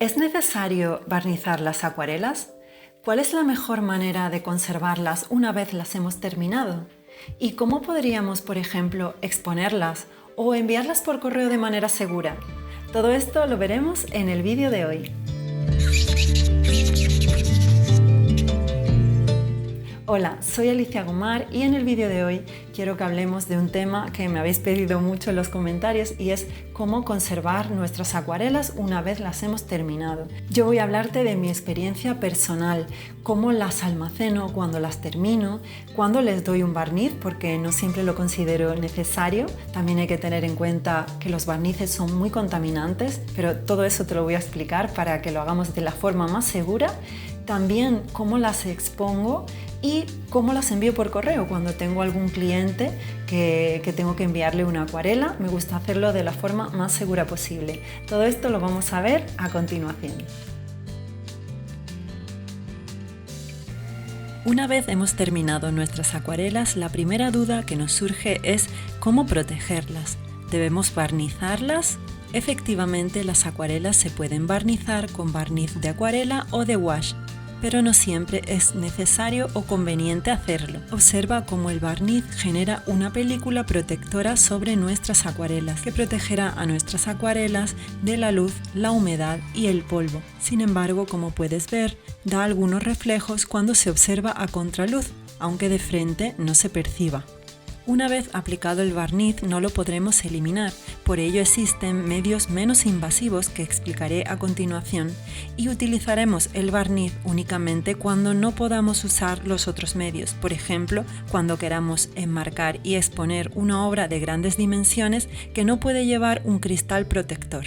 ¿Es necesario barnizar las acuarelas? ¿Cuál es la mejor manera de conservarlas una vez las hemos terminado? ¿Y cómo podríamos, por ejemplo, exponerlas o enviarlas por correo de manera segura? Todo esto lo veremos en el vídeo de hoy. Hola, soy Alicia Gomar y en el vídeo de hoy quiero que hablemos de un tema que me habéis pedido mucho en los comentarios y es cómo conservar nuestras acuarelas una vez las hemos terminado. Yo voy a hablarte de mi experiencia personal, cómo las almaceno cuando las termino, cuando les doy un barniz, porque no siempre lo considero necesario. También hay que tener en cuenta que los barnices son muy contaminantes, pero todo eso te lo voy a explicar para que lo hagamos de la forma más segura. También cómo las expongo y cómo las envío por correo cuando tengo algún cliente que tengo que enviarle una acuarela. Me gusta hacerlo de la forma más segura posible. Todo esto lo vamos a ver a continuación. Una vez hemos terminado nuestras acuarelas, la primera duda que nos surge es cómo protegerlas. ¿Debemos barnizarlas? Efectivamente, las acuarelas se pueden barnizar con barniz de acuarela o de wash, pero no siempre es necesario o conveniente hacerlo. Observa cómo el barniz genera una película protectora sobre nuestras acuarelas, que protegerá a nuestras acuarelas de la luz, la humedad y el polvo. Sin embargo, como puedes ver, da algunos reflejos cuando se observa a contraluz, aunque de frente no se perciba. Una vez aplicado el barniz no lo podremos eliminar, por ello existen medios menos invasivos que explicaré a continuación y utilizaremos el barniz únicamente cuando no podamos usar los otros medios, por ejemplo, cuando queramos enmarcar y exponer una obra de grandes dimensiones que no puede llevar un cristal protector.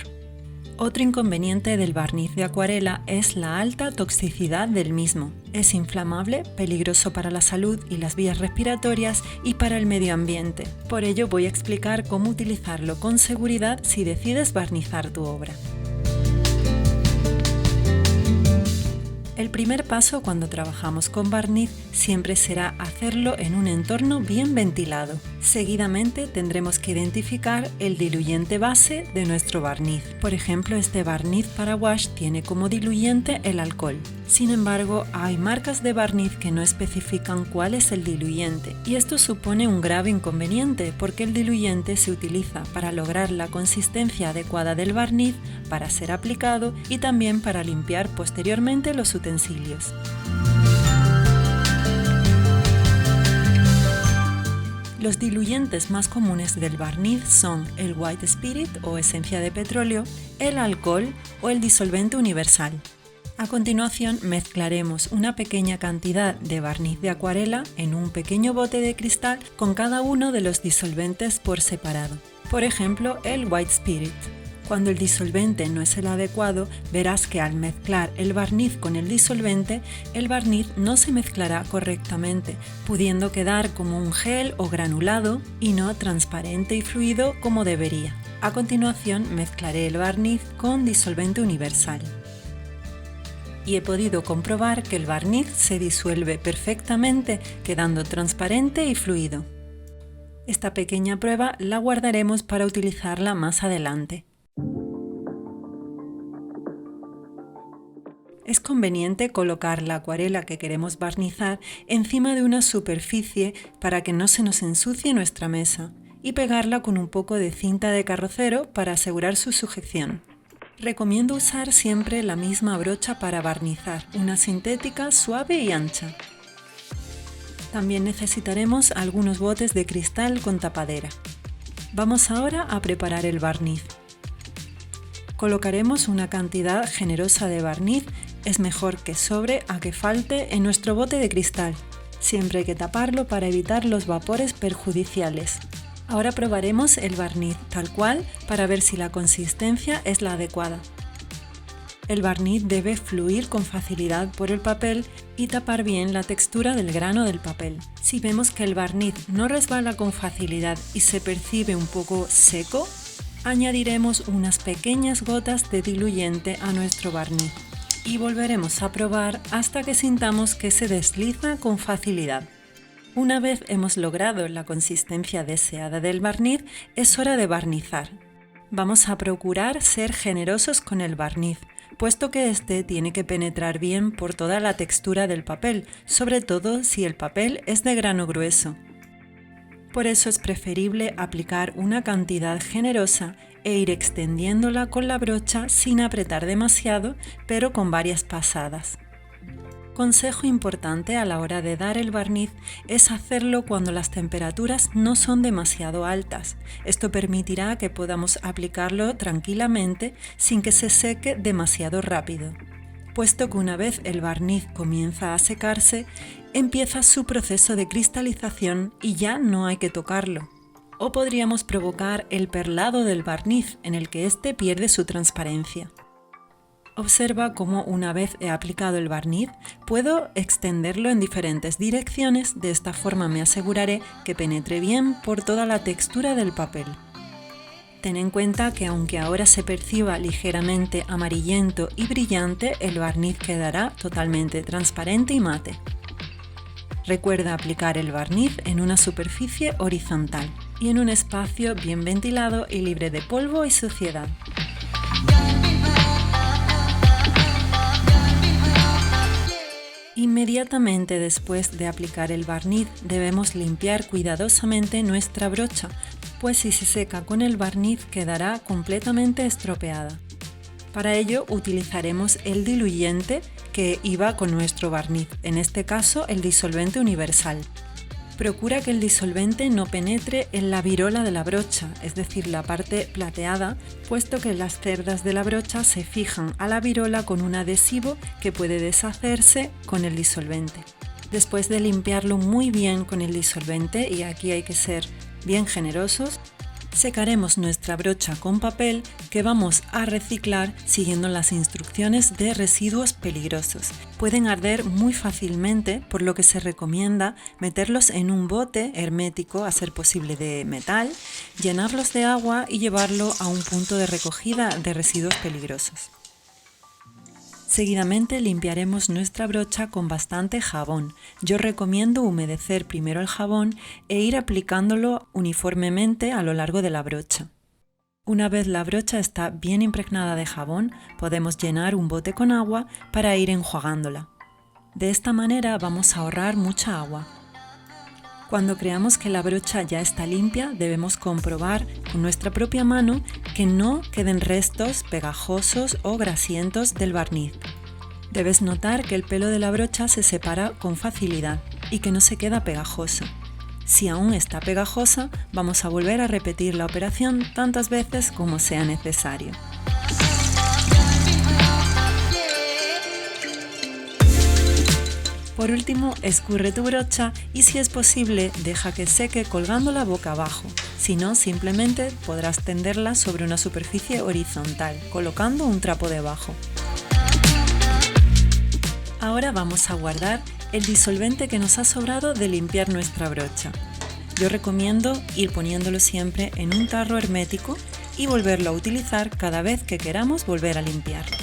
Otro inconveniente del barniz de acuarela es la alta toxicidad del mismo. Es inflamable, peligroso para la salud y las vías respiratorias y para el medio ambiente. Por ello voy a explicar cómo utilizarlo con seguridad si decides barnizar tu obra. El primer paso cuando trabajamos con barniz siempre será hacerlo en un entorno bien ventilado. Seguidamente tendremos que identificar el diluyente base de nuestro barniz. Por ejemplo, este barniz para wash tiene como diluyente el alcohol. Sin embargo, hay marcas de barniz que no especifican cuál es el diluyente y esto supone un grave inconveniente porque el diluyente se utiliza para lograr la consistencia adecuada del barniz para ser aplicado y también para limpiar posteriormente los utensilios. Los diluyentes más comunes del barniz son el white spirit o esencia de petróleo, el alcohol o el disolvente universal. A continuación mezclaremos una pequeña cantidad de barniz de acuarela en un pequeño bote de cristal con cada uno de los disolventes por separado. Por ejemplo, el white spirit. Cuando el disolvente no es el adecuado, verás que al mezclar el barniz con el disolvente, el barniz no se mezclará correctamente, pudiendo quedar como un gel o granulado y no transparente y fluido como debería. A continuación mezclaré el barniz con disolvente universal. Y he podido comprobar que el barniz se disuelve perfectamente, quedando transparente y fluido. Esta pequeña prueba la guardaremos para utilizarla más adelante. Es conveniente colocar la acuarela que queremos barnizar encima de una superficie para que no se nos ensucie nuestra mesa y pegarla con un poco de cinta de carrocero para asegurar su sujeción. Recomiendo usar siempre la misma brocha para barnizar, una sintética suave y ancha. También necesitaremos algunos botes de cristal con tapadera. Vamos ahora a preparar el barniz. Colocaremos una cantidad generosa de barniz, es mejor que sobre a que falte en nuestro bote de cristal. Siempre hay que taparlo para evitar los vapores perjudiciales. Ahora probaremos el barniz tal cual para ver si la consistencia es la adecuada. El barniz debe fluir con facilidad por el papel y tapar bien la textura del grano del papel. Si vemos que el barniz no resbala con facilidad y se percibe un poco seco, añadiremos unas pequeñas gotas de diluyente a nuestro barniz y volveremos a probar hasta que sintamos que se desliza con facilidad. Una vez hemos logrado la consistencia deseada del barniz, es hora de barnizar. Vamos a procurar ser generosos con el barniz, puesto que este tiene que penetrar bien por toda la textura del papel, sobre todo si el papel es de grano grueso. Por eso es preferible aplicar una cantidad generosa e ir extendiéndola con la brocha sin apretar demasiado, pero con varias pasadas. Consejo importante a la hora de dar el barniz es hacerlo cuando las temperaturas no son demasiado altas. Esto permitirá que podamos aplicarlo tranquilamente sin que se seque demasiado rápido, puesto que una vez el barniz comienza a secarse, empieza su proceso de cristalización y ya no hay que tocarlo. O podríamos provocar el perlado del barniz, en el que éste pierde su transparencia. Observa cómo una vez he aplicado el barniz, puedo extenderlo en diferentes direcciones, de esta forma me aseguraré que penetre bien por toda la textura del papel. Ten en cuenta que aunque ahora se perciba ligeramente amarillento y brillante, el barniz quedará totalmente transparente y mate. Recuerda aplicar el barniz en una superficie horizontal y en un espacio bien ventilado y libre de polvo y suciedad. Inmediatamente después de aplicar el barniz debemos limpiar cuidadosamente nuestra brocha, pues si se seca con el barniz quedará completamente estropeada. Para ello utilizaremos el diluyente que iba con nuestro barniz, en este caso el disolvente universal. Procura que el disolvente no penetre en la virola de la brocha, es decir, la parte plateada, puesto que las cerdas de la brocha se fijan a la virola con un adhesivo que puede deshacerse con el disolvente. Después de limpiarlo muy bien con el disolvente, y aquí hay que ser bien generosos, secaremos nuestra brocha con papel que vamos a reciclar siguiendo las instrucciones de residuos peligrosos. Pueden arder muy fácilmente, por lo que se recomienda meterlos en un bote hermético, a ser posible de metal, llenarlos de agua y llevarlo a un punto de recogida de residuos peligrosos. Seguidamente limpiaremos nuestra brocha con bastante jabón. Yo recomiendo humedecer primero el jabón e ir aplicándolo uniformemente a lo largo de la brocha. Una vez la brocha está bien impregnada de jabón, podemos llenar un bote con agua para ir enjuagándola. De esta manera vamos a ahorrar mucha agua. Cuando creamos que la brocha ya está limpia, debemos comprobar con nuestra propia mano que no queden restos pegajosos o grasientos del barniz. Debes notar que el pelo de la brocha se separa con facilidad y que no se queda pegajoso. Si aún está pegajosa, vamos a volver a repetir la operación tantas veces como sea necesario. Por último, escurre tu brocha y si es posible, deja que seque colgándola boca abajo. Si no, simplemente podrás tenderla sobre una superficie horizontal, colocando un trapo debajo. Ahora vamos a guardar el disolvente que nos ha sobrado de limpiar nuestra brocha. Yo recomiendo ir poniéndolo siempre en un tarro hermético y volverlo a utilizar cada vez que queramos volver a limpiarlo.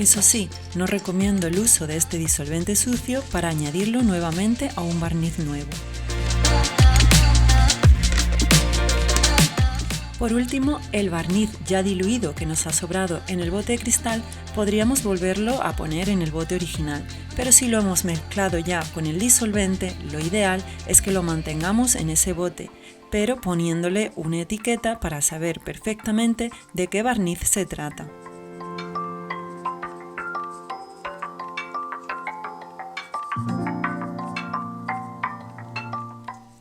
Eso sí, no recomiendo el uso de este disolvente sucio para añadirlo nuevamente a un barniz nuevo. Por último, el barniz ya diluido que nos ha sobrado en el bote de cristal podríamos volverlo a poner en el bote original, pero si lo hemos mezclado ya con el disolvente, lo ideal es que lo mantengamos en ese bote, pero poniéndole una etiqueta para saber perfectamente de qué barniz se trata.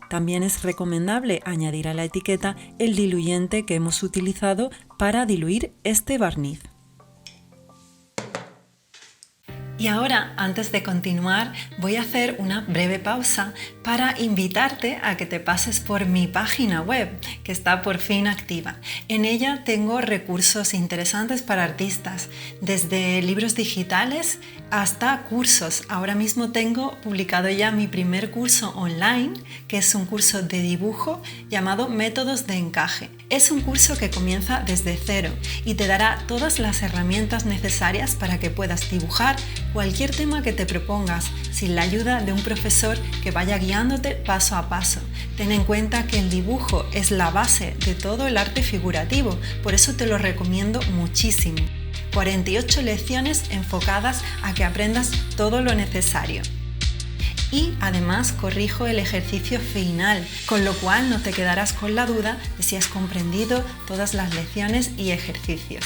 También es recomendable añadir a la etiqueta el diluyente que hemos utilizado para diluir este barniz. Y ahora, antes de continuar, voy a hacer una breve pausa para invitarte a que te pases por mi página web, que está por fin activa. En ella tengo recursos interesantes para artistas, desde libros digitales hasta cursos. Ahora mismo tengo publicado ya mi primer curso online, que es un curso de dibujo llamado Métodos de Encaje. Es un curso que comienza desde cero y te dará todas las herramientas necesarias para que puedas dibujar cualquier tema que te propongas, sin la ayuda de un profesor que vaya guiándote paso a paso. Ten en cuenta que el dibujo es la base de todo el arte figurativo, por eso te lo recomiendo muchísimo. 48 lecciones enfocadas a que aprendas todo lo necesario. Y además corrijo el ejercicio final, con lo cual no te quedarás con la duda de si has comprendido todas las lecciones y ejercicios.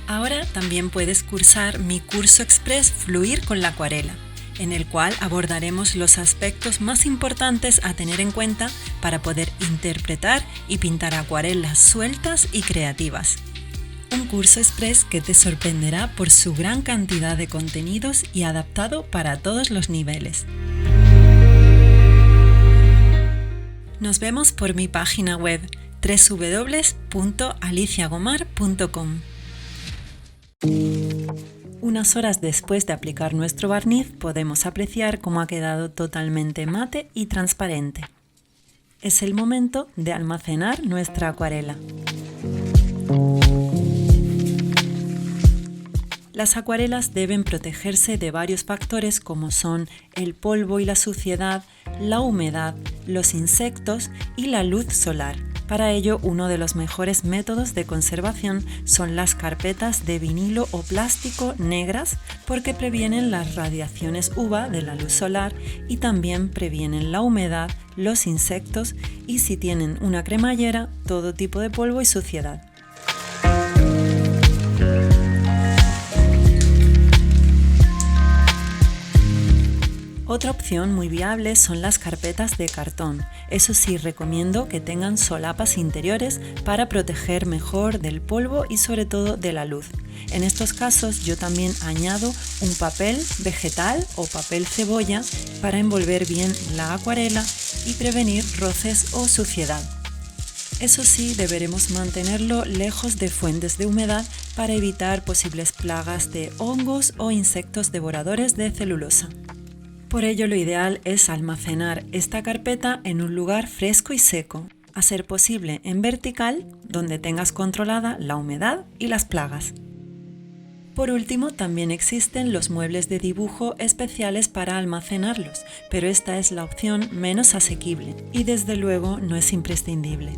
Ahora también puedes cursar mi curso express Fluir con la acuarela, en el cual abordaremos los aspectos más importantes a tener en cuenta para poder interpretar y pintar acuarelas sueltas y creativas. Un curso express que te sorprenderá por su gran cantidad de contenidos y adaptado para todos los niveles. Nos vemos por mi página web www.aliciagomar.com. Unas horas después de aplicar nuestro barniz podemos apreciar cómo ha quedado totalmente mate y transparente. Es el momento de almacenar nuestra acuarela. Las acuarelas deben protegerse de varios factores como son el polvo y la suciedad, la humedad, los insectos y la luz solar. Para ello, uno de los mejores métodos de conservación son las carpetas de vinilo o plástico negras porque previenen las radiaciones UVA de la luz solar y también previenen la humedad, los insectos y, si tienen una cremallera, todo tipo de polvo y suciedad. Otra opción muy viable son las carpetas de cartón. Eso sí, recomiendo que tengan solapas interiores para proteger mejor del polvo y sobre todo de la luz. En estos casos yo también añado un papel vegetal o papel cebolla para envolver bien la acuarela y prevenir roces o suciedad. Eso sí, deberemos mantenerlo lejos de fuentes de humedad para evitar posibles plagas de hongos o insectos devoradores de celulosa. Por ello, lo ideal es almacenar esta carpeta en un lugar fresco y seco, a ser posible en vertical, donde tengas controlada la humedad y las plagas. Por último, también existen los muebles de dibujo especiales para almacenarlos, pero esta es la opción menos asequible y desde luego no es imprescindible.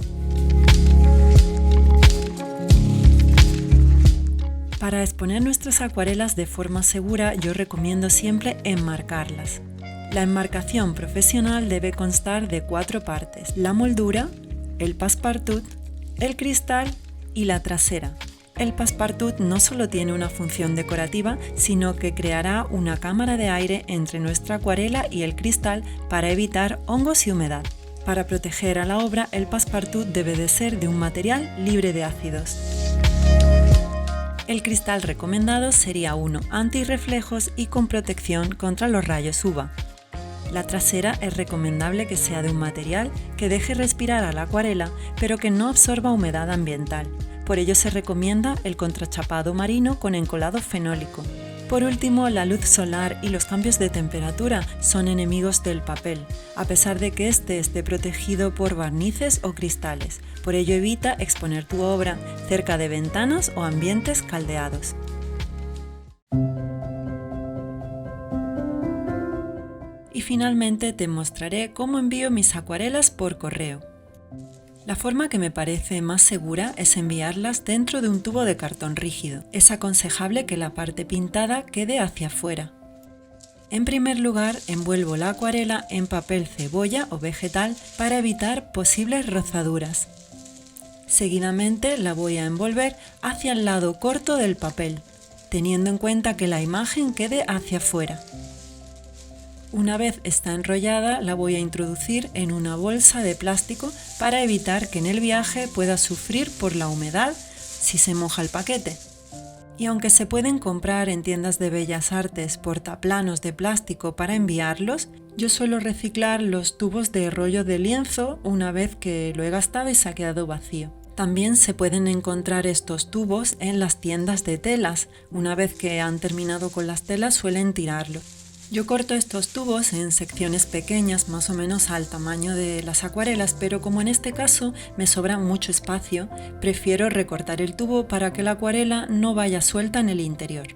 Para exponer nuestras acuarelas de forma segura, yo recomiendo siempre enmarcarlas. La enmarcación profesional debe constar de 4 partes: la moldura, el passepartout, el cristal y la trasera. El passepartout no solo tiene una función decorativa, sino que creará una cámara de aire entre nuestra acuarela y el cristal para evitar hongos y humedad. Para proteger a la obra, el passepartout debe de ser de un material libre de ácidos. El cristal recomendado sería uno antirreflejos y con protección contra los rayos UVA. La trasera es recomendable que sea de un material que deje respirar a la acuarela, pero que no absorba humedad ambiental. Por ello se recomienda el contrachapado marino con encolado fenólico. Por último, la luz solar y los cambios de temperatura son enemigos del papel, a pesar de que éste esté protegido por barnices o cristales. Por ello evita exponer tu obra cerca de ventanas o ambientes caldeados. Y finalmente te mostraré cómo envío mis acuarelas por correo. La forma que me parece más segura es enviarlas dentro de un tubo de cartón rígido. Es aconsejable que la parte pintada quede hacia afuera. En primer lugar, envuelvo la acuarela en papel cebolla o vegetal para evitar posibles rozaduras. Seguidamente la voy a envolver hacia el lado corto del papel, teniendo en cuenta que la imagen quede hacia afuera. Una vez está enrollada, la voy a introducir en una bolsa de plástico para evitar que en el viaje pueda sufrir por la humedad si se moja el paquete. Y aunque se pueden comprar en tiendas de bellas artes portaplanos de plástico para enviarlos, yo suelo reciclar los tubos de rollo de lienzo una vez que lo he gastado y se ha quedado vacío. También se pueden encontrar estos tubos en las tiendas de telas. Una vez que han terminado con las telas suelen tirarlos. Yo corto estos tubos en secciones pequeñas, más o menos al tamaño de las acuarelas, pero como en este caso me sobra mucho espacio, prefiero recortar el tubo para que la acuarela no vaya suelta en el interior.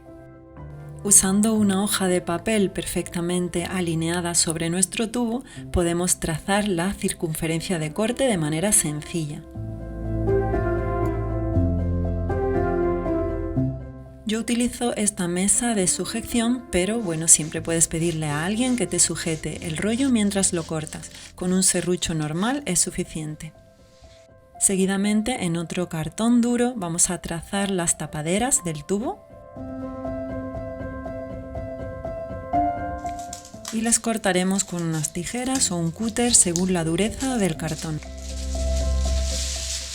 Usando una hoja de papel perfectamente alineada sobre nuestro tubo, podemos trazar la circunferencia de corte de manera sencilla. Yo utilizo esta mesa de sujeción, pero bueno, siempre puedes pedirle a alguien que te sujete el rollo mientras lo cortas. Con un serrucho normal es suficiente. Seguidamente, en otro cartón duro vamos a trazar las tapaderas del tubo y las cortaremos con unas tijeras o un cúter según la dureza del cartón.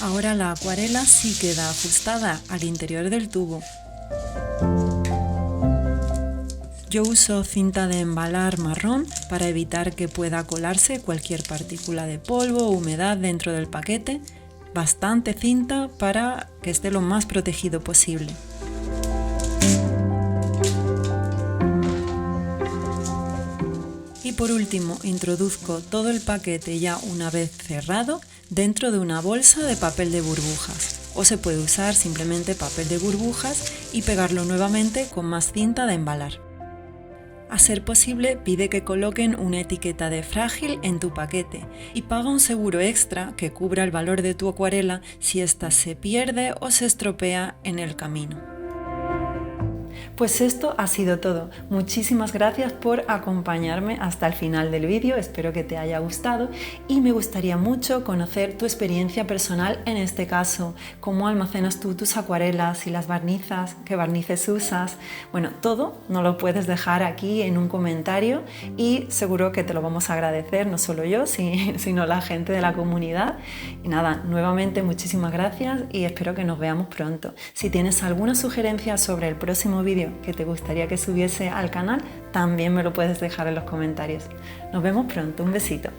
Ahora la acuarela sí queda ajustada al interior del tubo. Yo uso cinta de embalar marrón para evitar que pueda colarse cualquier partícula de polvo o humedad dentro del paquete. Bastante cinta para que esté lo más protegido posible. Y por último, introduzco todo el paquete ya una vez cerrado dentro de una bolsa de papel de burbujas. O se puede usar simplemente papel de burbujas y pegarlo nuevamente con más cinta de embalar. A ser posible, pide que coloquen una etiqueta de frágil en tu paquete y paga un seguro extra que cubra el valor de tu acuarela si ésta se pierde o se estropea en el camino. Pues esto ha sido todo. Muchísimas gracias por acompañarme hasta el final del vídeo, espero que te haya gustado y me gustaría mucho conocer tu experiencia personal en este caso, cómo almacenas tú tus acuarelas, si las barnizas, qué barnices usas, bueno, todo nos lo puedes dejar aquí en un comentario y seguro que te lo vamos a agradecer, no solo yo, sino la gente de la comunidad. Y nada, nuevamente muchísimas gracias y espero que nos veamos pronto. Si tienes alguna sugerencia sobre el próximo vídeo que te gustaría que subiese al canal, también me lo puedes dejar en los comentarios. Nos vemos pronto, un besito.